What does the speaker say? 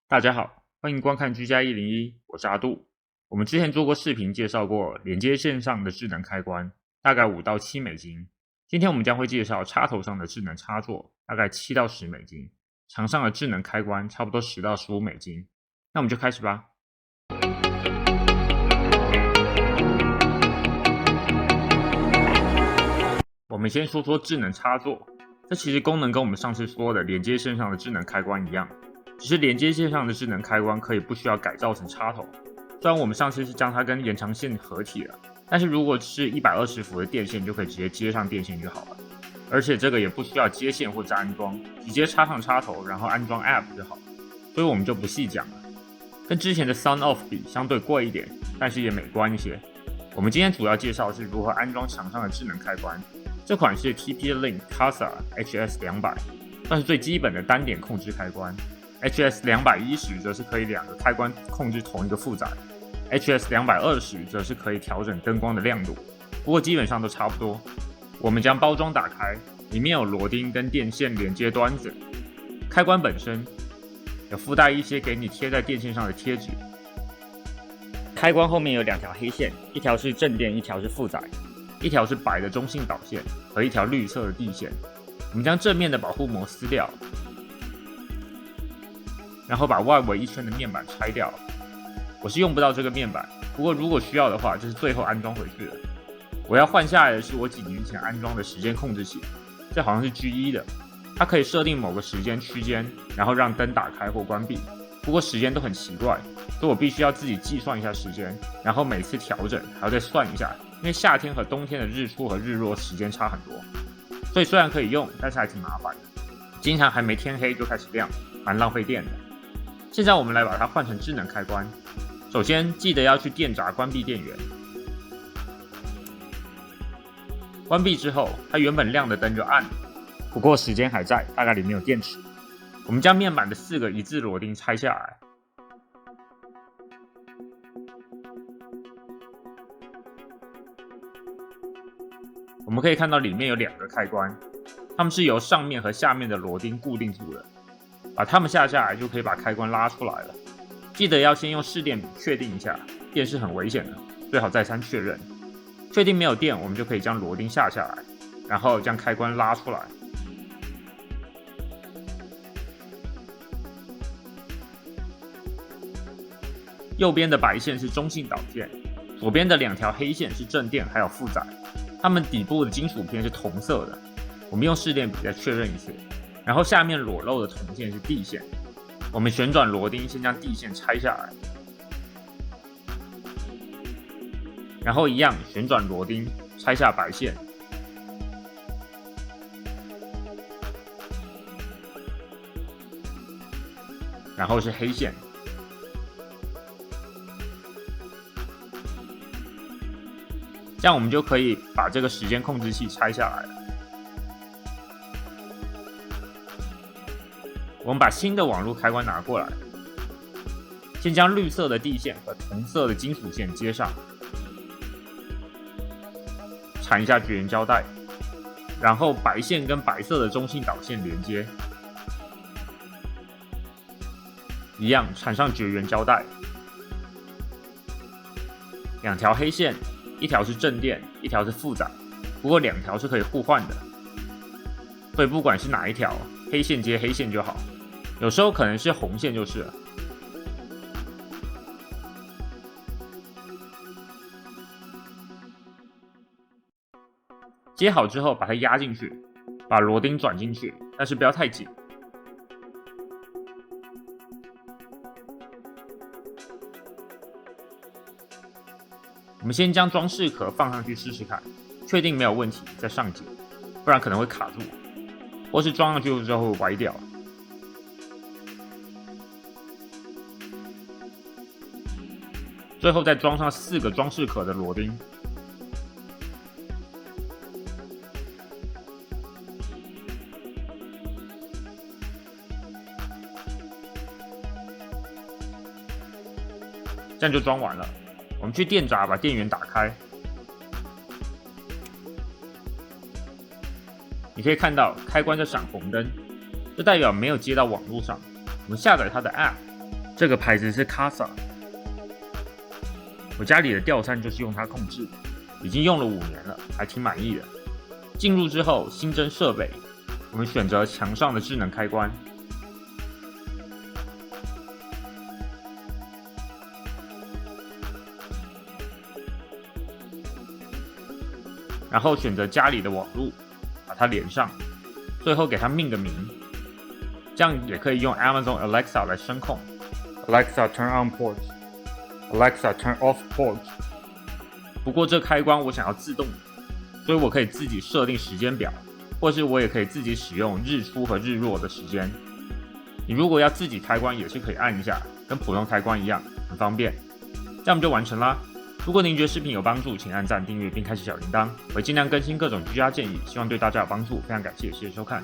大家好，欢迎观看居家101，我是阿杜。我们之前做过视频介绍过连接线上的智能开关，大概$5到7美金。今天我们将会介绍插头上的智能插座，大概7到10美金。墙上的智能开关差不多10到15美金。那我们就开始吧。我们先说说智能插座，这其实功能跟我们上次说的连接线上的智能开关一样。只是连接线上的智能开关可以不需要改造成插头，虽然我们上次是将它跟延长线合体了，但是如果是120伏的电线就可以直接接上电线就好了，而且这个也不需要接线或者安装，直接插上插头然后安装 App 就好了，所以我们就不细讲了。跟之前的 SoundOff 比相对贵一点，但是也美观一些。我们今天主要介绍是如何安装墙上的智能开关，这款是 TP-Link Casa HS200， 算是最基本的单点控制开关。HS210 则是可以2个开关控制同一个负载 ，HS220 则是可以调整灯光的亮度，不过基本上都差不多。我们将包装打开，里面有螺钉跟电线连接端子。开关本身有附带一些给你贴在电线上的贴纸。开关后面有2条黑线，一条是正电，一条是负载，一条是白的中性导线和一条绿色的地线。我们将正面的保护膜撕掉。然后把外围一圈的面板拆掉。我是用不到这个面板，不过如果需要的话，这是最后安装回去的。我要换下来的是我几年前安装的时间控制器，这好像是 G1 的，它可以设定某个时间区间，然后让灯打开或关闭。不过时间都很奇怪，所以我必须要自己计算一下时间，然后每次调整还要再算一下，因为夏天和冬天的日出和日落时间差很多，所以虽然可以用，但是还挺麻烦的，经常还没天黑就开始亮，蛮浪费电的。现在我们来把它换成智能开关。首先记得要去电闸关闭电源。关闭之后，它原本亮的灯就暗了，不过时间还在，大概里面有电池。我们将面板的4个一字螺钉拆下来。我们可以看到里面有2个开关，它们是由上面和下面的螺钉固定住的。把它们下来就可以把开关拉出来了。记得要先用试电笔确定一下，电是很危险的，最好再三确认。确定没有电，我们就可以将螺钉下来，然后将开关拉出来。右边的白线是中性导线，左边的2条黑线是正电还有负载，它们底部的金属片是同色的。我们用试电笔再确认一次。然后下面裸露的铜线是地线，我们旋转螺钉，先将地线拆下来，然后一样旋转螺钉拆下白线，然后是黑线，这样我们就可以把这个时间控制器拆下来了。我们把新的网路开关拿过来，先将绿色的地线和同色的金属线接上，缠一下绝缘胶带，然后白线跟白色的中性导线连接，一样缠上绝缘胶带。2条黑线，一条是正电，一条是负载，不过2条是可以互换的，所以不管是哪一条，黑线接黑线就好。有时候可能是红线就是了。接好之后把它压进去，把螺钉转进去，但是不要太紧。我们先将装饰壳放上去试试看，确定没有问题再上紧，不然可能会卡住，或是装上去之后会歪掉。最后再装上4个装饰壳的螺钉。这样就装完了。我们去电闸把电源打开，你可以看到开关在闪红灯，这代表没有接到网络上。我们下载它的 App，这个牌子是 Kasa， 我家里的吊扇就是用它控制的，已经用了5年了，还挺满意的。进入之后，新增设备，我们选择墙上的智能开关，然后选择家里的网路，把它连上，最后给它命个名，这样也可以用 Amazon Alexa 来声控 ，Alexa turn on porch，Alexa turn off porch。不过这开关我想要自动的，所以我可以自己设定时间表，或是我也可以自己使用日出和日落的时间。你如果要自己开关，也是可以按一下，跟普通开关一样，很方便。这样就完成啦。如果您觉得视频有帮助，请按赞、订阅并开启小铃铛，我会尽量更新各种居家建议，希望对大家有帮助。非常感谢，谢谢收看。